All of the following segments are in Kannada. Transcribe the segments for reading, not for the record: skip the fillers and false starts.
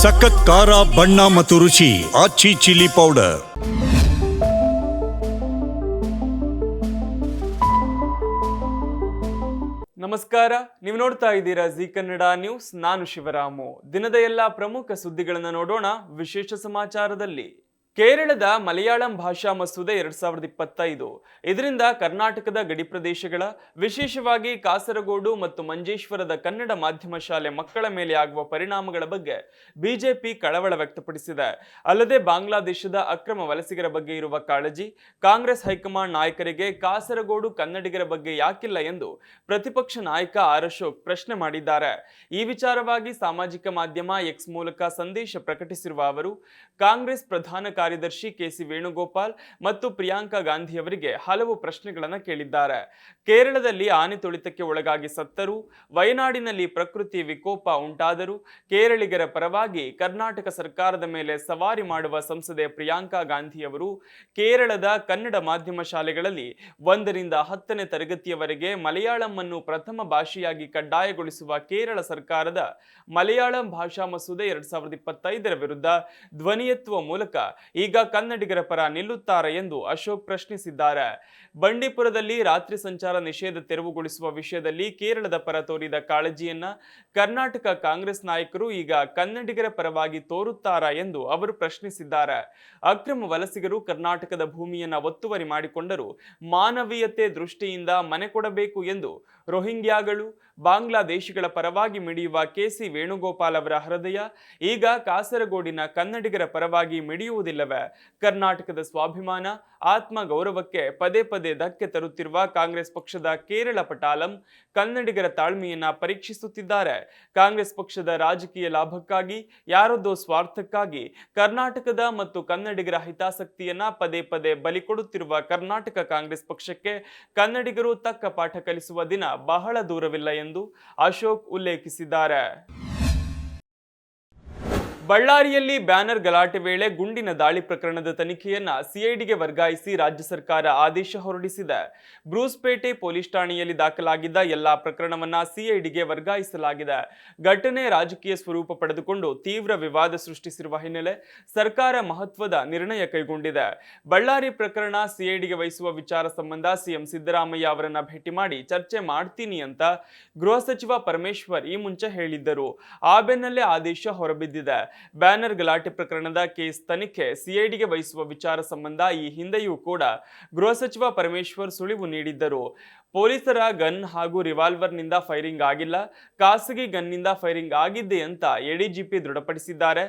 ಸಖತ್ ಖಾರ ಬಣ್ಣ ಮತ್ತು ರುಚಿ ಆಚಿ ಚಿಲ್ಲಿ ಪೌಡರ್. ನಮಸ್ಕಾರ, ನೀವು ನೋಡ್ತಾ ಇದ್ದೀರಾ ಜಿ ಕನ್ನಡ ನ್ಯೂಸ್. ನಾನು ಶಿವರಾಮು. ದಿನದ ಎಲ್ಲ ಪ್ರಮುಖ ಸುದ್ದಿಗಳನ್ನು ನೋಡೋಣ. ವಿಶೇಷ ಸಮಾಚಾರದಲ್ಲಿ ಕೇರಳದ ಮಲಯಾಳಂ ಭಾಷಾ ಮಸೂದೆ 2025 ಇದರಿಂದ ಕರ್ನಾಟಕದ ಗಡಿ ಪ್ರದೇಶಗಳ, ವಿಶೇಷವಾಗಿ ಕಾಸರಗೋಡು ಮತ್ತು ಮಂಜೇಶ್ವರದ ಕನ್ನಡ ಮಾಧ್ಯಮ ಶಾಲೆ ಮಕ್ಕಳ ಮೇಲೆ ಆಗುವ ಪರಿಣಾಮಗಳ ಬಗ್ಗೆ ಬಿಜೆಪಿ ಕಳವಳ ವ್ಯಕ್ತಪಡಿಸಿದೆ. ಅಲ್ಲದೆ ಬಾಂಗ್ಲಾದೇಶದ ಅಕ್ರಮ ವಲಸಿಗರ ಬಗ್ಗೆ ಇರುವ ಕಾಳಜಿ ಕಾಂಗ್ರೆಸ್ ಹೈಕಮಾಂಡ್ ನಾಯಕರಿಗೆ ಕಾಸರಗೋಡು ಕನ್ನಡಿಗರ ಬಗ್ಗೆ ಯಾಕಿಲ್ಲ ಎಂದು ಪ್ರತಿಪಕ್ಷ ನಾಯಕ ಆರ್ ಅಶೋಕ್ ಪ್ರಶ್ನೆ ಮಾಡಿದ್ದಾರೆ. ಈ ವಿಚಾರವಾಗಿ ಸಾಮಾಜಿಕ ಮಾಧ್ಯಮ ಎಕ್ಸ್ ಮೂಲಕ ಸಂದೇಶ ಪ್ರಕಟಿಸಿರುವ ಅವರು, ಕಾಂಗ್ರೆಸ್ ಪ್ರಧಾನ ಕಾರ್ಯದರ್ಶಿ ಕೆಸಿ ವೇಣುಗೋಪಾಲ್ ಮತ್ತು ಪ್ರಿಯಾಂಕಾ ಗಾಂಧಿ ಅವರಿಗೆ ಹಲವು ಪ್ರಶ್ನೆಗಳನ್ನು ಕೇಳಿದ್ದಾರೆ. ಕೇರಳದಲ್ಲಿ ಆನೆ ತುಳಿತಕ್ಕೆ ಒಳಗಾಗಿ ಸತ್ತರು, ವಯನಾಡಿನಲ್ಲಿ ಪ್ರಕೃತಿ ವಿಕೋಪ ಉಂಟಾದರೂ ಕೇರಳಿಗರ ಪರವಾಗಿ ಕರ್ನಾಟಕ ಸರ್ಕಾರದ ಮೇಲೆ ಸವಾರಿ ಮಾಡುವ ಸಂಸದೆ ಪ್ರಿಯಾಂಕಾ ಗಾಂಧಿ ಅವರು ಕೇರಳದ ಕನ್ನಡ ಮಾಧ್ಯಮ ಶಾಲೆಗಳಲ್ಲಿ 1ರಿಂದ 10ನೇ ತರಗತಿಯವರೆಗೆ ಮಲಯಾಳಂ ಅನ್ನು ಪ್ರಥಮ ಭಾಷೆಯಾಗಿ ಕಡ್ಡಾಯಗೊಳಿಸುವ ಕೇರಳ ಸರ್ಕಾರದ ಮಲಯಾಳಂ ಭಾಷಾ ಮಸೂದೆ 2025 ವಿರುದ್ಧ ಧ್ವನಿ ಎತ್ತುವ ಮೂಲಕ ಈಗ ಕನ್ನಡಿಗರ ಪರ ನಿಲ್ಲುತ್ತಾರೆ ಎಂದು ಅಶೋಕ್ ಪ್ರಶ್ನಿಸಿದ್ದಾರೆ. ಬಂಡೀಪುರದಲ್ಲಿ ರಾತ್ರಿ ಸಂಚಾರ ನಿಷೇಧ ತೆರವುಗೊಳಿಸುವ ವಿಷಯದಲ್ಲಿ ಕೇರಳದ ಪರ ತೋರಿದ ಕಾಳಜಿಯನ್ನ ಕರ್ನಾಟಕ ಕಾಂಗ್ರೆಸ್ ನಾಯಕರು ಈಗ ಕನ್ನಡಿಗರ ಪರವಾಗಿ ತೋರುತ್ತಾರಾ ಎಂದು ಅವರು ಪ್ರಶ್ನಿಸಿದ್ದಾರೆ. ಅಕ್ರಮ ವಲಸಿಗರು ಕರ್ನಾಟಕದ ಭೂಮಿಯನ್ನ ಒತ್ತುವರಿ ಮಾಡಿಕೊಂಡರೂ ಮಾನವೀಯತೆ ದೃಷ್ಟಿಯಿಂದ ಮನೆ ಕೊಡಬೇಕು ಎಂದು ರೋಹಿಂಗ್ಯಾಗಳು, ಬಾಂಗ್ಲಾದೇಶಿಗಳ ಪರವಾಗಿ ಮಿಡಿಯುವ ಕೆಸಿ ವೇಣುಗೋಪಾಲ್ ಅವರ ಹೃದಯ ಈಗ ಕಾಸರಗೋಡಿನ ಕನ್ನಡಿಗರ ಪರವಾಗಿ ಮಿಡಿಯುವುದಿಲ್ಲವೇ? ಕರ್ನಾಟಕದ ಸ್ವಾಭಿಮಾನ, ಆತ್ಮ ಗೌರವಕ್ಕೆ ಪದೇ ಪದೇ ಧಕ್ಕೆ ತರುತ್ತಿರುವ ಕಾಂಗ್ರೆಸ್ ಪಕ್ಷದ ಕೇರಳ ಪಟಾಲಂ ಕನ್ನಡಿಗರ ತಾಳ್ಮೆಯನ್ನ ಪರೀಕ್ಷಿಸುತ್ತಿದ್ದಾರೆ. ಕಾಂಗ್ರೆಸ್ ಪಕ್ಷದ ರಾಜಕೀಯ ಲಾಭಕ್ಕಾಗಿ, ಯಾರದ್ದೋ ಸ್ವಾರ್ಥಕ್ಕಾಗಿ ಕರ್ನಾಟಕದ ಮತ್ತು ಕನ್ನಡಿಗರ ಹಿತಾಸಕ್ತಿಯನ್ನ ಪದೇ ಪದೇ ಬಲಿ ಕೊಡುತ್ತಿರುವ ಕರ್ನಾಟಕ ಕಾಂಗ್ರೆಸ್ ಪಕ್ಷಕ್ಕೆ ಕನ್ನಡಿಗರು ತಕ್ಕ ಪಾಠ ಕಲಿಸುವ ದಿನ ಬಹಳ ದೂರವಿಲ್ಲ ಎಂದು ಅಶೋಕ್ ಉಲ್ಲೇಖಿಸಿದ್ದಾರೆ. ಬಳ್ಳಾರಿಯಲ್ಲಿ ಬ್ಯಾನರ್ ಗಲಾಟೆ ವೇಳೆ ಗುಂಡಿನ ದಾಳಿ ಪ್ರಕರಣದ ತನಿಖೆಯನ್ನ ಸಿಐಡಿಗೆ ವರ್ಗಾಯಿಸಿ ರಾಜ್ಯ ಸರ್ಕಾರ ಆದೇಶ ಹೊರಡಿಸಿದೆ. ಬ್ರೂಸ್ಪೇಟೆ ಪೊಲೀಸ್ ಠಾಣೆಯಲ್ಲಿ ದಾಖಲಾಗಿದ್ದ ಎಲ್ಲಾ ಪ್ರಕರಣವನ್ನ ಸಿಐಡಿಗೆ ವರ್ಗಾಯಿಸಲಾಗಿದೆ. ಘಟನೆ ರಾಜಕೀಯ ಸ್ವರೂಪ ಪಡೆದುಕೊಂಡು ತೀವ್ರ ವಿವಾದ ಸೃಷ್ಟಿಸಿರುವ ಹಿನ್ನೆಲೆ ಸರ್ಕಾರ ಮಹತ್ವದ ನಿರ್ಣಯ ಕೈಗೊಂಡಿದೆ. ಬಳ್ಳಾರಿ ಪ್ರಕರಣ ಸಿಐಡಿಗೆ ವಹಿಸುವ ವಿಚಾರ ಸಂಬಂಧ ಸಿಎಂ ಸಿದ್ದರಾಮಯ್ಯ ಅವರನ್ನ ಭೇಟಿ ಮಾಡಿ ಚರ್ಚೆ ಮಾಡ್ತೀನಿ ಅಂತ ಗೃಹ ಸಚಿವ ಪರಮೇಶ್ವರ್ ಈ ಮುಂಚೆ ಹೇಳಿದ್ದರು. ಆ ಬೆನ್ನಲ್ಲೇ ಆದೇಶ ಹೊರಬಿದ್ದಿದೆ. ಬ್ಯಾನರ್ ಗಲಾಟೆ ಪ್ರಕರಣದ ಕೇಸ್ ತನಿಖೆ ಸಿಐಡಿಗೆ ವಹಿಸುವ ವಿಚಾರ ಸಂಬಂಧ ಈ ಹಿಂದೆಯೂ ಕೂಡ ಗೃಹ ಸಚಿವ ಪರಮೇಶ್ವರ್ ಸುಳಿವು ನೀಡಿದ್ದರು. ಪೊಲೀಸರ ಗನ್ ಹಾಗೂ ರಿವಾಲ್ವರ್ನಿಂದ ಫೈರಿಂಗ್ ಆಗಿಲ್ಲ, ಖಾಸಗಿ ಗನ್ನಿಂದ ಫೈರಿಂಗ್ ಆಗಿದ್ದೆ ಅಂತ ಎಡಿಜಿಪಿ ದೃಢಪಡಿಸಿದ್ದಾರೆ.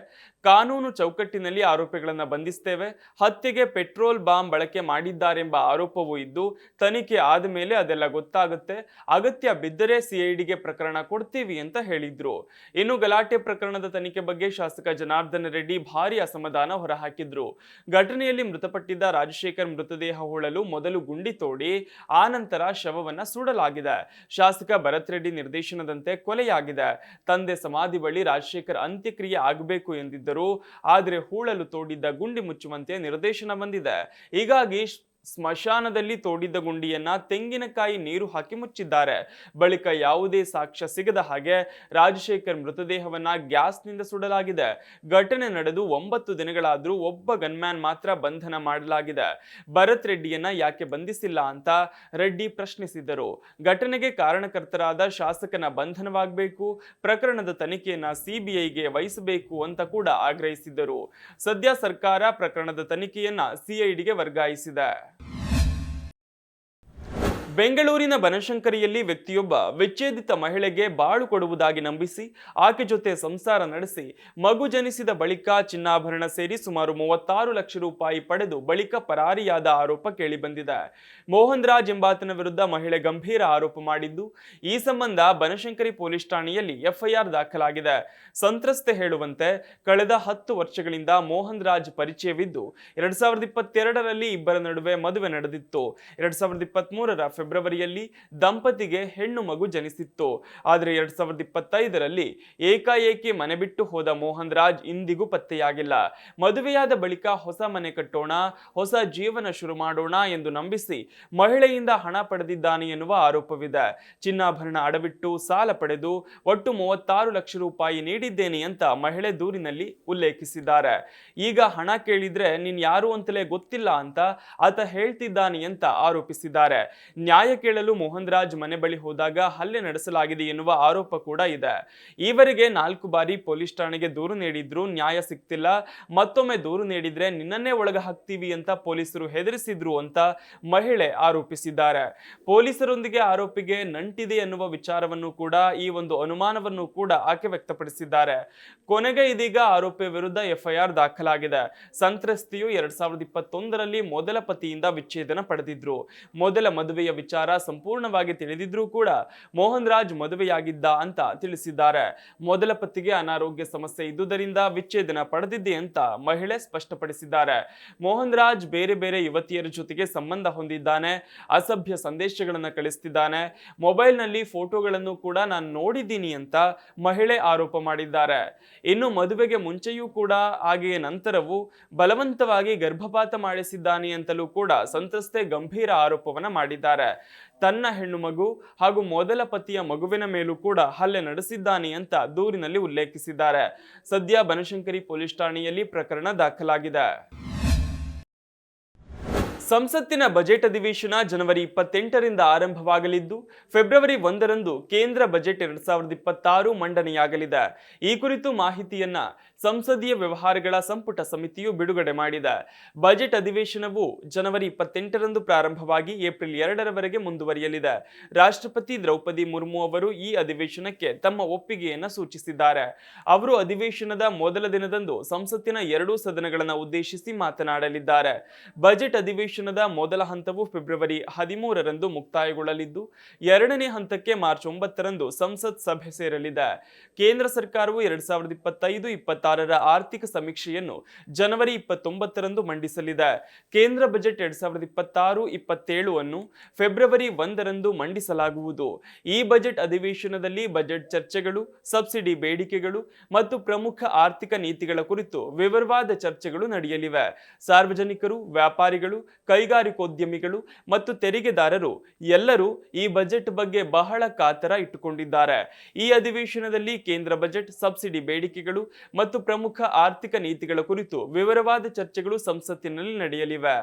ಕಾನೂನು ಚೌಕಟ್ಟಿನಲ್ಲಿ ಆರೋಪಿಗಳನ್ನು ಬಂಧಿಸ್ತೇವೆ, ಹತ್ಯೆಗೆ ಪೆಟ್ರೋಲ್ ಬಾಂಬ್ ಬಳಕೆ ಮಾಡಿದ್ದಾರೆಂಬ ಆರೋಪವೂ ಇದ್ದು ತನಿಖೆ ಆದ ಮೇಲೆ ಅದೆಲ್ಲ ಗೊತ್ತಾಗುತ್ತೆ, ಅಗತ್ಯ ಬಿದ್ದರೆ ಸಿಐಡಿಗೆ ಪ್ರಕರಣ ಕೊಡ್ತೀವಿ ಅಂತ ಹೇಳಿದ್ರು. ಇನ್ನು ಗಲಾಟೆ ಪ್ರಕರಣದ ತನಿಖೆ ಬಗ್ಗೆ ಶಾಸಕ ಜನಾರ್ದನ ರೆಡ್ಡಿ ಭಾರಿ ಅಸಮಾಧಾನ ಹೊರಹಾಕಿದ್ರು. ಘಟನೆಯಲ್ಲಿ ಮೃತಪಟ್ಟಿದ್ದ ರಾಜಶೇಖರ್ ಮೃತದೇಹ ಹೂಳಲು ಮೊದಲು ಗುಂಡಿ ತೋಡಿ ಆನಂತರ ಶವವನ್ನ ಸುಡಲಾಗಿದೆ. ಶಾಸಕ ಭರತ್ ರೆಡ್ಡಿ ನಿರ್ದೇಶನದಂತೆ ಕೊಲೆಯಾಗಿದೆ. ತಂದೆ ಸಮಾಧಿ ಬಳಿ ರಾಜಶೇಖರ್ ಅಂತ್ಯಕ್ರಿಯೆ ಆಗಬೇಕು ಎಂದಿದ್ದರು. ಆದರೆ ಹೂಳಲು ತೋಡಿದ್ದ ಗುಂಡಿ ಮುಚ್ಚುವಂತೆ ನಿರ್ದೇಶನ ಬಂದಿದೆ. ಹೀಗಾಗಿ ಸ್ಮಶಾನದಲ್ಲಿ ತೋಡಿದ್ದ ಗುಂಡಿಯನ್ನ ತೆಂಗಿನಕಾಯಿ ನೀರು ಹಾಕಿ ಮುಚ್ಚಿದ್ದಾರೆ. ಬಳಿಕ ಯಾವುದೇ ಸಾಕ್ಷ್ಯ ಸಿಗದ ಹಾಗೆ ರಾಜಶೇಖರ್ ಮೃತದೇಹವನ್ನ ಗ್ಯಾಸ್ನಿಂದ ಸುಡಲಾಗಿದೆ. ಘಟನೆ ನಡೆದು 9 ದಿನಗಳಾದ್ರೂ ಒಬ್ಬ ಗನ್ಮ್ಯಾನ್ ಮಾತ್ರ ಬಂಧನ ಮಾಡಲಾಗಿದೆ. ಭರತ್ ರೆಡ್ಡಿಯನ್ನ ಯಾಕೆ ಬಂಧಿಸಿಲ್ಲ ಅಂತ ರೆಡ್ಡಿ ಪ್ರಶ್ನಿಸಿದ್ದರು. ಘಟನೆಗೆ ಕಾರಣಕರ್ತರಾದ ಶಾಸಕನ ಬಂಧನವಾಗಬೇಕು, ಪ್ರಕರಣದ ತನಿಖೆಯನ್ನ ಸಿಬಿಐಗೆ ವಹಿಸಬೇಕು ಅಂತ ಕೂಡ ಆಗ್ರಹಿಸಿದ್ದರು. ಸದ್ಯ ಸರ್ಕಾರ ಪ್ರಕರಣದ ತನಿಖೆಯನ್ನ ಸಿಐಡಿಗೆ ವರ್ಗಾಯಿಸಿದೆ. ಬೆಂಗಳೂರಿನ ಬನಶಂಕರಿಯಲ್ಲಿ ವ್ಯಕ್ತಿಯೊಬ್ಬ ವಿಚ್ಛೇದಿತ ಮಹಿಳೆಗೆ ಬಾಳು ಕೊಡುವುದಾಗಿ ನಂಬಿಸಿ ಆಕೆ ಜೊತೆ ಸಂಸಾರ ನಡೆಸಿ ಮಗು ಜನಿಸಿದ ಬಳಿಕ ಚಿನ್ನಾಭರಣ ಸೇರಿ ಸುಮಾರು 36 ಲಕ್ಷ ರೂಪಾಯಿ ಪಡೆದು ಬಳಿಕ ಪರಾರಿಯಾದ ಆರೋಪ ಕೇಳಿಬಂದಿದೆ. ಮೋಹನ್ ರಾಜ್ ಎಂಬಾತನ ವಿರುದ್ಧ ಮಹಿಳೆ ಗಂಭೀರ ಆರೋಪ ಮಾಡಿದ್ದು, ಈ ಸಂಬಂಧ ಬನಶಂಕರಿ ಪೊಲೀಸ್ ಠಾಣೆಯಲ್ಲಿ ಎಫ್ಐಆರ್ ದಾಖಲಾಗಿದೆ. ಸಂತ್ರಸ್ತೆ ಹೇಳುವಂತೆ ಕಳೆದ 10 ವರ್ಷಗಳಿಂದ ಮೋಹನ್ ರಾಜ್ ಪರಿಚಯವಿದ್ದು 2022ರಲ್ಲಿ ಇಬ್ಬರ ನಡುವೆ ಮದುವೆ ನಡೆದಿತ್ತು. 2023ರ ಫೆಬ್ರವರಿಯಲ್ಲಿ ದಂಪತಿಗೆ ಹೆಣ್ಣು ಮಗು ಜನಿಸಿತ್ತು. ಆದರೆ 2025ರಲ್ಲಿ ಏಕಾಏಕಿ ಮನೆ ಬಿಟ್ಟು ಹೋದ ಮೋಹನ್ ರಾಜ್ ಇಂದಿಗೂ ಪತ್ತೆಯಾಗಿಲ್ಲ. ಮದುವೆಯಾದ ಬಳಿಕ ಹೊಸ ಮನೆ ಕಟ್ಟೋಣ, ಹೊಸ ಜೀವನ ಶುರು ಮಾಡೋಣ ಎಂದು ನಂಬಿಸಿ ಮಹಿಳೆಯಿಂದ ಹಣ ಪಡೆದಿದ್ದಾನೆ ಎನ್ನುವ ಆರೋಪವಿದೆ. ಚಿನ್ನಾಭರಣ ಅಡವಿಟ್ಟು ಸಾಲ ಪಡೆದು ಒಟ್ಟು 36 ಲಕ್ಷ ರೂಪಾಯಿ ನೀಡಿದ್ದೇನೆ ಅಂತ ಮಹಿಳೆ ದೂರಿನಲ್ಲಿ ಉಲ್ಲೇಖಿಸಿದ್ದಾರೆ. ಈಗ ಹಣ ಕೇಳಿದ್ರೆ ನೀನ್ ಯಾರು ಅಂತಲೇ ಗೊತ್ತಿಲ್ಲ ಅಂತ ಆತ ಹೇಳ್ತಿದ್ದಾನೆ ಅಂತ ಆರೋಪಿಸಿದ್ದಾರೆ. ನ್ಯಾಯ ಕೇಳಲು ಮೋಹನ್ ರಾಜ್ ಮನೆ ಬಳಿ ಹೋದಾಗ ಹಲ್ಲೆ ನಡೆಸಲಾಗಿದೆ ಎನ್ನುವ ಆರೋಪ ಕೂಡ ಇದೆ. ಈವರೆಗೆ 4 ಬಾರಿ ಪೊಲೀಸ್ ಠಾಣೆಗೆ ದೂರು ನೀಡಿದ್ರು ನ್ಯಾಯ ಸಿಗ್ತಿಲ್ಲ. ಮತ್ತೊಮ್ಮೆ ದೂರು ನೀಡಿದ್ರೆ ನಿನ್ನನ್ನೇ ಒಳಗ ಹಾಕ್ತೀವಿ ಅಂತ ಪೊಲೀಸರು ಹೆದರಿಸಿದ್ರು ಅಂತ ಮಹಿಳೆ ಆರೋಪಿಸಿದ್ದಾರೆ. ಪೊಲೀಸರೊಂದಿಗೆ ಆರೋಪಿಗೆ ನಂಟಿದೆ ಎನ್ನುವ ವಿಚಾರವನ್ನು ಕೂಡ, ಈ ಒಂದು ಅನುಮಾನವನ್ನು ಕೂಡ ಆಕೆ ವ್ಯಕ್ತಪಡಿಸಿದ್ದಾರೆ. ಕೊನೆಗೆ ಇದೀಗ ಆರೋಪಿ ವಿರುದ್ಧ ಎಫ್ಐಆರ್ ದಾಖಲಾಗಿದೆ. ಸಂತ್ರಸ್ತೆಯು 2021ರಲ್ಲಿ ಮೊದಲ ಪತಿಯಿಂದ ವಿಚ್ಛೇದನ ಪಡೆದಿದ್ರು. ಮೊದಲ ಮದುವೆಯ ವಿಚಾರ ಸಂಪೂರ್ಣವಾಗಿ ತಿಳಿದಿದ್ರೂ ಕೂಡ ಮೋಹನ್ ರಾಜ್ ಮದುವೆಯಾಗಿದ್ದ ಅಂತ ತಿಳಿಸಿದ್ದಾರೆ. ಮೊದಲ ಪತಿಗೆ ಅನಾರೋಗ್ಯ ಸಮಸ್ಯೆ ಇದ್ದುದರಿಂದ ವಿಚ್ಛೇದನ ಪಡೆದಿದ್ದೆ ಅಂತ ಮಹಿಳೆ ಸ್ಪಷ್ಟಪಡಿಸಿದ್ದಾರೆ. ಮೋಹನ್ ರಾಜ್ ಬೇರೆ ಬೇರೆ ಯುವತಿಯರ ಜೊತೆಗೆ ಸಂಬಂಧ ಹೊಂದಿದ್ದಾನೆ, ಅಸಭ್ಯ ಸಂದೇಶಗಳನ್ನು ಕಳಿಸ್ತಿದ್ದಾನೆ, ಮೊಬೈಲ್ನಲ್ಲಿ ಫೋಟೋಗಳನ್ನು ಕೂಡ ನಾನು ನೋಡಿದ್ದೀನಿ ಅಂತ ಮಹಿಳೆ ಆರೋಪ ಮಾಡಿದ್ದಾರೆ. ಇನ್ನು ಮದುವೆಗೆ ಮುಂಚೆಯೂ ಕೂಡ ಹಾಗೆಯೇ ನಂತರವೂ ಬಲವಂತವಾಗಿ ಗರ್ಭಪಾತ ಮಾಡಿಸಿದ್ದಾನೆ ಅಂತಲೂ ಕೂಡ ಸಂತ್ರಸ್ತೆ ಗಂಭೀರ ಆರೋಪವನ್ನ ಮಾಡಿದ್ದಾರೆ. ತನ್ನ ಹೆಣ್ಣು ಮಗು ಹಾಗೂ ಮೊದಲ ಪತಿಯ ಮಗುವಿನ ಮೇಲೂ ಕೂಡ ಹಲ್ಲೆ ನಡೆಸಿದ್ದಾನೆ ಅಂತ ದೂರಿನಲ್ಲಿ ಉಲ್ಲೇಖಿಸಿದ್ದಾರೆ. ಸದ್ಯ ಬನಶಂಕರಿ ಪೊಲೀಸ್ ಠಾಣೆಯಲ್ಲಿ ಪ್ರಕರಣ ದಾಖಲಾಗಿದೆ. ಸಂಸತ್ತಿನ ಬಜೆಟ್ ಅಧಿವೇಶನ ಜನವರಿ 28ರಿಂದ ಆರಂಭವಾಗಲಿದ್ದು ಫೆಬ್ರವರಿ 1ರಂದು ಕೇಂದ್ರ ಬಜೆಟ್ 2026 ಮಂಡನೆಯಾಗಲಿದೆ. ಈ ಕುರಿತು ಮಾಹಿತಿಯನ್ನ ಸಂಸದೀಯ ವ್ಯವಹಾರಗಳ ಸಂಪುಟ ಸಮಿತಿಯು ಬಿಡುಗಡೆ ಮಾಡಿದೆ. ಬಜೆಟ್ ಅಧಿವೇಶನವು ಜನವರಿ 28ರಂದು ಪ್ರಾರಂಭವಾಗಿ ಏಪ್ರಿಲ್ 2ರವರೆಗೆ ಮುಂದುವರಿಯಲಿದೆ. ರಾಷ್ಟ್ರಪತಿ ದ್ರೌಪದಿ ಮುರ್ಮು ಅವರು ಈ ಅಧಿವೇಶನಕ್ಕೆ ತಮ್ಮ ಒಪ್ಪಿಗೆಯನ್ನು ಸೂಚಿಸಿದ್ದಾರೆ. ಅವರು ಅಧಿವೇಶನದ ಮೊದಲ ದಿನದಂದು ಸಂಸತ್ತಿನ 2 ಸದನಗಳನ್ನು ಉದ್ದೇಶಿಸಿ ಮಾತನಾಡಲಿದ್ದಾರೆ. ಬಜೆಟ್ ಅಧಿವೇಶನದ ಮೊದಲ ಹಂತವು ಫೆಬ್ರವರಿ 13ರಂದು ಮುಕ್ತಾಯಗೊಳ್ಳಲಿದ್ದು, ಎರಡನೇ ಹಂತಕ್ಕೆ ಮಾರ್ಚ್ 9ರಂದು ಸಂಸತ್ ಸಭೆ ಸೇರಲಿದೆ. ಕೇಂದ್ರ ಸರ್ಕಾರವು 2025-26ರ ಆರ್ಥಿಕ ಸಮೀಕ್ಷೆಯನ್ನು ಜನವರಿ 29ರಂದು ಮಂಡಿಸಲಿದೆ. ಕೇಂದ್ರ ಬಜೆಟ್ 2026-27 ಅನ್ನು ಫೆಬ್ರವರಿ 1ರಂದು ಮಂಡಿಸಲಾಗುವುದು. ಈ ಬಜೆಟ್ ಅಧಿವೇಶನದಲ್ಲಿ ಬಜೆಟ್ ಚರ್ಚೆಗಳು, ಸಬ್ಸಿಡಿ ಬೇಡಿಕೆಗಳು ಮತ್ತು ಪ್ರಮುಖ ಆರ್ಥಿಕ ನೀತಿಗಳ ಕುರಿತು ವಿವರವಾದ ಚರ್ಚೆಗಳು ನಡೆಯಲಿವೆ. ಸಾರ್ವಜನಿಕರು, ವ್ಯಾಪಾರಿಗಳು, ಕೈಗಾರಿಕೋದ್ಯಮಿಗಳು ಮತ್ತು ತೆರಿಗೆದಾರರು ಎಲ್ಲರೂ ಈ ಬಜೆಟ್ ಬಗ್ಗೆ ಬಹಳ ಕಾತರ ಇಟ್ಟುಕೊಂಡಿದ್ದಾರೆ. ಈ ಅಧಿವೇಶನದಲ್ಲಿ ಕೇಂದ್ರ ಬಜೆಟ್, ಸಬ್ಸಿಡಿ ಬೇಡಿಕೆಗಳು ಮತ್ತು ಪ್ರಮುಖ ಆರ್ಥಿಕ ನೀತಿಗಳ ಕುರಿತು ವಿವರವಾದ ಚರ್ಚೆಗಳು ಸಂಸತ್ತಿನಲ್ಲಿ ನಡೆಯಲಿವೆ.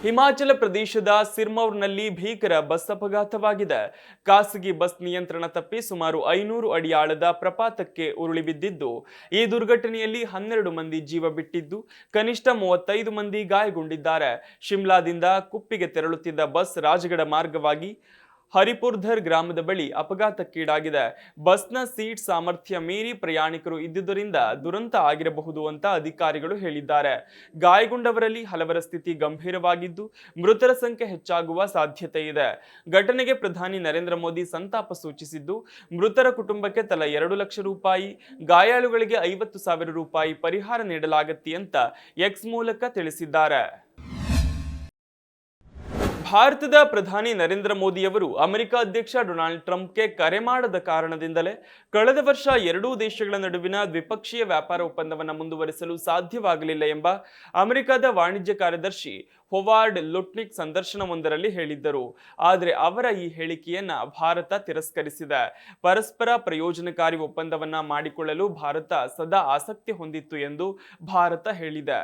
ಹಿಮಾಚಲ ಪ್ರದೇಶದ ಸಿರ್ಮೌರ್ನಲ್ಲಿ ಭೀಕರ ಬಸ್ ಅಪಘಾತವಾಗಿದೆ. ಖಾಸಗಿ ಬಸ್ ನಿಯಂತ್ರಣ ತಪ್ಪಿ ಸುಮಾರು 500 ಅಡಿ ಆಳದ ಪ್ರಪಾತಕ್ಕೆ ಉರುಳಿ ಬಿದ್ದಿದ್ದು, ಈ ದುರ್ಘಟನೆಯಲ್ಲಿ 12 ಮಂದಿ ಜೀವ ಬಿಟ್ಟಿದ್ದು, ಕನಿಷ್ಠ 35 ಮಂದಿ ಗಾಯಗೊಂಡಿದ್ದಾರೆ. ಶಿಮ್ಲಾದಿಂದ ಕುಪ್ಪಿಗೆ ತೆರಳುತ್ತಿದ್ದ ಬಸ್ ರಾಜಗಢ ಮಾರ್ಗವಾಗಿ ಹರಿಪುರ್ಧರ್ ಗ್ರಾಮದ ಬಳಿ ಅಪಘಾತಕ್ಕೀಡಾಗಿದೆ. ಬಸ್ನ ಸೀಟ್ ಸಾಮರ್ಥ್ಯ ಮೀರಿ ಪ್ರಯಾಣಿಕರು ಇದ್ದುದರಿಂದ ದುರಂತ ಆಗಿರಬಹುದು ಅಂತ ಅಧಿಕಾರಿಗಳು ಹೇಳಿದ್ದಾರೆ. ಗಾಯಗೊಂಡವರಲ್ಲಿ ಹಲವರ ಸ್ಥಿತಿ ಗಂಭೀರವಾಗಿದ್ದು, ಮೃತರ ಸಂಖ್ಯೆ ಹೆಚ್ಚಾಗುವ ಸಾಧ್ಯತೆ ಇದೆ. ಘಟನೆಗೆ ಪ್ರಧಾನಿ ನರೇಂದ್ರ ಮೋದಿ ಸಂತಾಪ ಸೂಚಿಸಿದ್ದು, ಮೃತರ ಕುಟುಂಬಕ್ಕೆ ತಲಾ 2 ಲಕ್ಷ ರೂಪಾಯಿ, ಗಾಯಾಳುಗಳಿಗೆ 50,000 ರೂಪಾಯಿ ಪರಿಹಾರ ನೀಡಲಾಗುತ್ತೆ ಅಂತ ಎಕ್ಸ್ ಮೂಲಕ ತಿಳಿಸಿದ್ದಾರೆ. ಭಾರತದ ಪ್ರಧಾನಿ ನರೇಂದ್ರ ಮೋದಿ ಅವರು ಅಮೆರಿಕ ಅಧ್ಯಕ್ಷ ಡೊನಾಲ್ಡ್ ಟ್ರಂಪ್ಗೆ ಕರೆ ಮಾಡದ ಕಾರಣದಿಂದಲೇ ಕಳೆದ ವರ್ಷ ಎರಡೂ ದೇಶಗಳ ನಡುವಿನ ದ್ವಿಪಕ್ಷೀಯ ವ್ಯಾಪಾರ ಒಪ್ಪಂದವನ್ನು ಮುಂದುವರಿಸಲು ಸಾಧ್ಯವಾಗಲಿಲ್ಲ ಎಂಬ ಅಮೆರಿಕದ ವಾಣಿಜ್ಯ ಕಾರ್ಯದರ್ಶಿ ಹೊವಾರ್ಡ್ ಲುಟ್ನಿಕ್ ಸಂದರ್ಶನವೊಂದರಲ್ಲಿ ಹೇಳಿದ್ದರು. ಆದರೆ ಅವರ ಈ ಹೇಳಿಕೆಯನ್ನ ಭಾರತ ತಿರಸ್ಕರಿಸಿದೆ. ಪರಸ್ಪರ ಪ್ರಯೋಜನಕಾರಿ ಒಪ್ಪಂದವನ್ನ ಮಾಡಿಕೊಳ್ಳಲು ಭಾರತ ಸದಾ ಆಸಕ್ತಿ ಹೊಂದಿತ್ತು ಎಂದು ಭಾರತ ಹೇಳಿದೆ.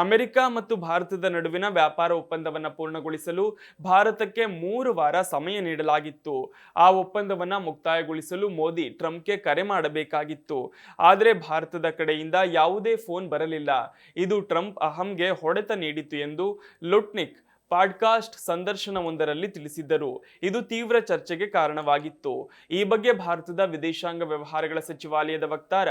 ಅಮೆರಿಕ ಮತ್ತು ಭಾರತದ ನಡುವಿನ ವ್ಯಾಪಾರ ಒಪ್ಪಂದವನ್ನ ಪೂರ್ಣಗೊಳಿಸಲು ಭಾರತಕ್ಕೆ 3 ವಾರ ಸಮಯ ನೀಡಲಾಗಿತ್ತು. ಆ ಒಪ್ಪಂದವನ್ನ ಮುಕ್ತಾಯಗೊಳಿಸಲು ಮೋದಿ ಟ್ರಂಪ್ಗೆ ಕರೆ ಮಾಡಬೇಕಾಗಿತ್ತು. ಆದರೆ ಭಾರತದ ಕಡೆಯಿಂದ ಯಾವುದೇ ಫೋನ್ ಬರಲಿಲ್ಲ. ಇದು ಟ್ರಂಪ್ ಅಹಂಗೆ ಹೊಡೆತ ನೀಡಿತು ಎಂದು ಲುಟ್ನಿಕ್ ಪಾಡ್ಕಾಸ್ಟ್ ಸಂದರ್ಶನವೊಂದರಲ್ಲಿ ತಿಳಿಸಿದ್ದರು. ಇದು ತೀವ್ರ ಚರ್ಚೆಗೆ ಕಾರಣವಾಗಿತ್ತು. ಈ ಬಗ್ಗೆ ಭಾರತದ ವಿದೇಶಾಂಗ ವ್ಯವಹಾರಗಳ ಸಚಿವಾಲಯದ ವಕ್ತಾರ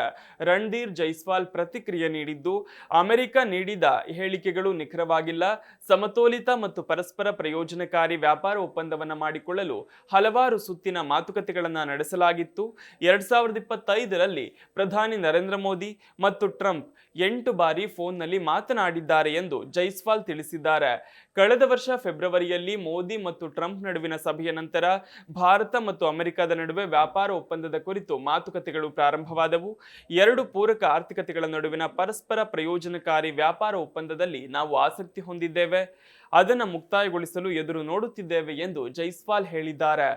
ರಣಧೀರ್ ಜೈಸ್ವಾಲ್ ಪ್ರತಿಕ್ರಿಯೆ ನೀಡಿದ್ದು, ಅಮೆರಿಕ ನೀಡಿದ ಹೇಳಿಕೆಗಳು ನಿಖರವಾಗಿಲ್ಲ. ಸಮತೋಲಿತ ಮತ್ತು ಪರಸ್ಪರ ಪ್ರಯೋಜನಕಾರಿ ವ್ಯಾಪಾರ ಒಪ್ಪಂದವನ್ನು ಮಾಡಿಕೊಳ್ಳಲು ಹಲವಾರು ಸುತ್ತಿನ ಮಾತುಕತೆಗಳನ್ನು ನಡೆಸಲಾಗಿತ್ತು. 2025ರಲ್ಲಿ ಪ್ರಧಾನಿ ನರೇಂದ್ರ ಮೋದಿ ಮತ್ತು ಟ್ರಂಪ್ 8 ಬಾರಿ ಫೋನ್ನಲ್ಲಿ ಮಾತನಾಡಿದ್ದಾರೆ ಎಂದು ಜೈಸ್ವಾಲ್ ತಿಳಿಸಿದ್ದಾರೆ. ಕಳೆದ ವರ್ಷ ಫೆಬ್ರವರಿಯಲ್ಲಿ ಮೋದಿ ಮತ್ತು ಟ್ರಂಪ್ ನಡುವಿನ ಸಭೆಯ ನಂತರ ಭಾರತ ಮತ್ತು ಅಮೆರಿಕದ ನಡುವೆ ವ್ಯಾಪಾರ ಒಪ್ಪಂದದ ಕುರಿತು ಮಾತುಕತೆಗಳು ಪ್ರಾರಂಭವಾದವು. ಎರಡು ಪೂರಕ ಆರ್ಥಿಕತೆಗಳ ನಡುವಿನ ಪರಸ್ಪರ ಪ್ರಯೋಜನಕಾರಿ ವ್ಯಾಪಾರ ಒಪ್ಪಂದದಲ್ಲಿ ನಾವು ಆಸಕ್ತಿ ಹೊಂದಿದ್ದೇವೆ, ಅದನ್ನು ಮುಕ್ತಾಯಗೊಳಿಸಲು ಎದುರು ನೋಡುತ್ತಿದ್ದೇವೆ ಎಂದು ಜೈಸ್ವಾಲ್ ಹೇಳಿದ್ದಾರೆ.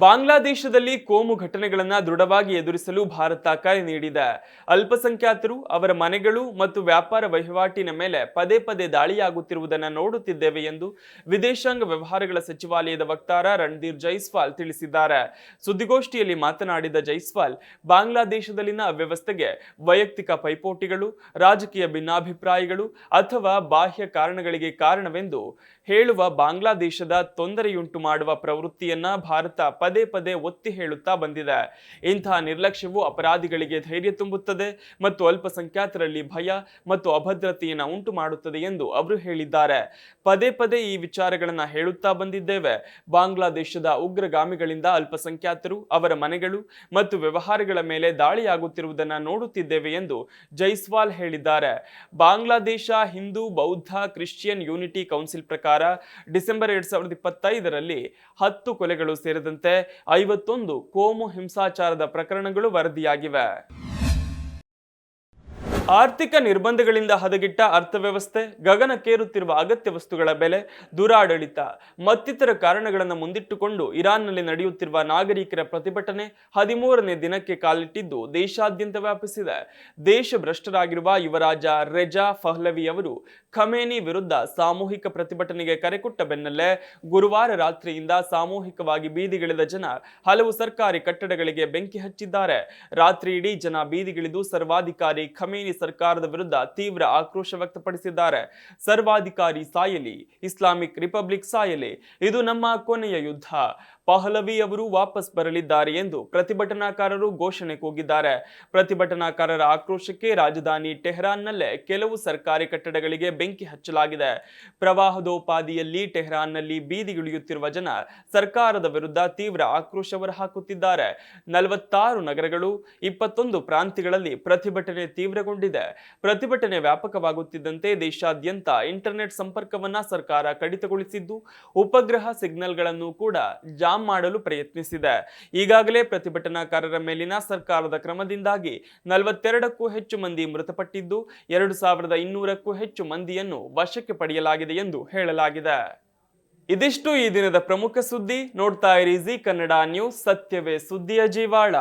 ಬಾಂಗ್ಲಾದೇಶದಲ್ಲಿ ಕೋಮು ಘಟನೆಗಳನ್ನು ದೃಢವಾಗಿ ಎದುರಿಸಲು ಭಾರತ ಕರೆ ನೀಡಿದೆ. ಅಲ್ಪಸಂಖ್ಯಾತರು, ಅವರ ಮನೆಗಳು ಮತ್ತು ವ್ಯಾಪಾರ ವಹಿವಾಟಿನ ಮೇಲೆ ಪದೇ ಪದೇ ದಾಳಿಯಾಗುತ್ತಿರುವುದನ್ನು ನೋಡುತ್ತಿದ್ದೇವೆ ಎಂದು ವಿದೇಶಾಂಗ ವ್ಯವಹಾರಗಳ ಸಚಿವಾಲಯದ ವಕ್ತಾರ ರಣಧೀರ್ ಜೈಸ್ವಾಲ್ ತಿಳಿಸಿದ್ದಾರೆ. ಸುದ್ದಿಗೋಷ್ಠಿಯಲ್ಲಿ ಮಾತನಾಡಿದ ಜೈಸ್ವಾಲ್, ಬಾಂಗ್ಲಾದೇಶದಲ್ಲಿನ ಅವ್ಯವಸ್ಥೆಗೆ ವೈಯಕ್ತಿಕ ಪೈಪೋಟಿಗಳು, ರಾಜಕೀಯ ಭಿನ್ನಾಭಿಪ್ರಾಯಗಳು ಅಥವಾ ಬಾಹ್ಯ ಕಾರಣಗಳಿಗೆ ಕಾರಣವೆಂದು ಹೇಳುವ ಬಾಂಗ್ಲಾದೇಶದ ತೊಂದರೆಯುಂಟು ಮಾಡುವ ಪ್ರವೃತ್ತಿಯನ್ನ ಭಾರತ ಪದೇ ಪದೇ ಒತ್ತಿ ಹೇಳುತ್ತಾ ಬಂದಿದೆ. ಇಂತಹ ನಿರ್ಲಕ್ಷ್ಯವು ಅಪರಾಧಿಗಳಿಗೆ ಧೈರ್ಯ ತುಂಬುತ್ತದೆ ಮತ್ತು ಅಲ್ಪಸಂಖ್ಯಾತರಲ್ಲಿ ಭಯ ಮತ್ತು ಅಭದ್ರತೆಯನ್ನು ಉಂಟು ಮಾಡುತ್ತದೆ ಎಂದು ಅವರು ಹೇಳಿದ್ದಾರೆ. ಪದೇ ಪದೇ ಈ ವಿಚಾರಗಳನ್ನು ಹೇಳುತ್ತಾ ಬಂದಿದ್ದೇವೆ. ಬಾಂಗ್ಲಾದೇಶದ ಉಗ್ರಗಾಮಿಗಳಿಂದ ಅಲ್ಪಸಂಖ್ಯಾತರು, ಅವರ ಮನೆಗಳು ಮತ್ತು ವ್ಯವಹಾರಗಳ ಮೇಲೆ ದಾಳಿಯಾಗುತ್ತಿರುವುದನ್ನು ನೋಡುತ್ತಿದ್ದೇವೆ ಎಂದು ಜೈಸ್ವಾಲ್ ಹೇಳಿದ್ದಾರೆ. ಬಾಂಗ್ಲಾದೇಶ ಹಿಂದೂ, ಬೌದ್ಧ, ಕ್ರಿಶ್ಚಿಯನ್ ಯೂನಿಟಿ ಕೌನ್ಸಿಲ್ ಪ್ರಕಾರ ಡಿಸೆಂಬರ್ 2025ರಲ್ಲಿ 10 ಕೊಲೆಗಳು ಸೇರಿದಂತೆ 51 ಕೋಮು ಹಿಂಸಾಚಾರದ ಪ್ರಕರಣಗಳು ವರದಿಯಾಗಿವೆ. ಆರ್ಥಿಕ ನಿರ್ಬಂಧಗಳಿಂದ ಹದಗೆಟ್ಟ ಅರ್ಥವ್ಯವಸ್ಥೆ, ಗಗನಕ್ಕೇರುತ್ತಿರುವ ಅಗತ್ಯ ವಸ್ತುಗಳ ಬೆಲೆ, ದುರಾಡಳಿತ ಮತ್ತಿತರ ಕಾರಣಗಳನ್ನು ಮುಂದಿಟ್ಟುಕೊಂಡು ಇರಾನ್ನಲ್ಲಿ ನಡೆಯುತ್ತಿರುವ ನಾಗರಿಕರ ಪ್ರತಿಭಟನೆ 13ನೇ ದಿನಕ್ಕೆ ಕಾಲಿಟ್ಟಿದ್ದು ದೇಶಾದ್ಯಂತ ವ್ಯಾಪಿಸಿದೆ. ದೇಶಭ್ರಷ್ಟರಾಗಿರುವ ಯುವರಾಜ ರೆಜಾ ಪಹ್ಲವಿ ಅವರು ಖಮೇನಿ ವಿರುದ್ಧ ಸಾಮೂಹಿಕ ಪ್ರತಿಭಟನೆಗೆ ಕರೆಕೊಟ್ಟ ಬೆನ್ನಲ್ಲೇ ಗುರುವಾರ ರಾತ್ರಿಯಿಂದ ಸಾಮೂಹಿಕವಾಗಿ ಬೀದಿಗಿಳಿದ ಜನ ಹಲವು ಸರ್ಕಾರಿ ಕಟ್ಟಡಗಳಿಗೆ ಬೆಂಕಿ ಹಚ್ಚಿದ್ದಾರೆ. ರಾತ್ರಿ ಇಡೀ ಜನ ಬೀದಿಗಿಳಿದು ಸರ್ವಾಧಿಕಾರಿ ಖಮೇನಿ ಸರ್ಕಾರದ ವಿರುದ್ಧ ತೀವ್ರ ಆಕ್ರೋಶ ವ್ಯಕ್ತಪಡಿಸಿದ್ದಾರೆ. ಸರ್ವಾಧಿಕಾರಿ ಸಾಯಲಿ, ಇಸ್ಲಾಮಿಕ್ ರಿಪಬ್ಲಿಕ್ ಸಾಯಲಿ, ಇದು ನಮ್ಮ ಕೊನೆಯ ಯುದ್ಧ, ಪಹಲವಿ ಅವರು ವಾಪಸ್ ಬರಲಿದ್ದಾರೆ ಎಂದು ಪ್ರತಿಭಟನಾಕಾರರು ಘೋಷಣೆ ಕೂಗಿದ್ದಾರೆ. ಪ್ರತಿಭಟನಾಕಾರರ ಆಕ್ರೋಶಕ್ಕೆ ರಾಜಧಾನಿ ಟೆಹರಾನ್ನಲ್ಲೇ ಕೆಲವು ಸರ್ಕಾರಿ ಕಟ್ಟಡಗಳಿಗೆ ಬೆಂಕಿ ಹಚ್ಚಲಾಗಿದೆ. ಪ್ರವಾಹದೋಪಾದಿಯಲ್ಲಿ ಟೆಹರಾನ್ನಲ್ಲಿ ಬೀದಿಗಿಳಿಯುತ್ತಿರುವ ಜನ ಸರ್ಕಾರದ ವಿರುದ್ಧ ತೀವ್ರ ಆಕ್ರೋಶ ಹೊರಹಾಕುತ್ತಿದ್ದಾರೆ. 46 ನಗರಗಳು, 21 ಪ್ರಾಂತ್ಯಗಳಲ್ಲಿ ಪ್ರತಿಭಟನೆ ತೀವ್ರಗೊಂಡಿದೆ. ಪ್ರತಿಭಟನೆ ವ್ಯಾಪಕವಾಗುತ್ತಿದ್ದಂತೆ ದೇಶಾದ್ಯಂತ ಇಂಟರ್ನೆಟ್ ಸಂಪರ್ಕವನ್ನ ಸರ್ಕಾರ ಕಡಿತಗೊಳಿಸಿದ್ದು, ಉಪಗ್ರಹ ಸಿಗ್ನಲ್ಗಳನ್ನು ಕೂಡ ಜಾಮ್ ಮಾಡಲು ಪ್ರಯತ್ನಿಸಿದೆ. ಈಗಾಗಲೇ ಪ್ರತಿಭಟನಾಕಾರರ ಮೇಲಿನ ಸರ್ಕಾರದ ಕ್ರಮದಿಂದಾಗಿ 42ಕ್ಕೂ ಹೆಚ್ಚು ಮಂದಿ ಮೃತಪಟ್ಟಿದ್ದು, 2200ಕ್ಕೂ ಹೆಚ್ಚು ಮಂದಿಯನ್ನು ವಶಕ್ಕೆ ಪಡೆಯಲಾಗಿದೆ ಎಂದು ಹೇಳಲಾಗಿದೆ. ಇದಿಷ್ಟು ಈ ದಿನದ ಪ್ರಮುಖ ಸುದ್ದಿ. ನೋಡ್ತಾ ಇರಿ ಜಿ ಕನ್ನಡ ನ್ಯೂಸ್, ಸತ್ಯವೇ ಸುದ್ದಿಯ ಜೀವಾಳ.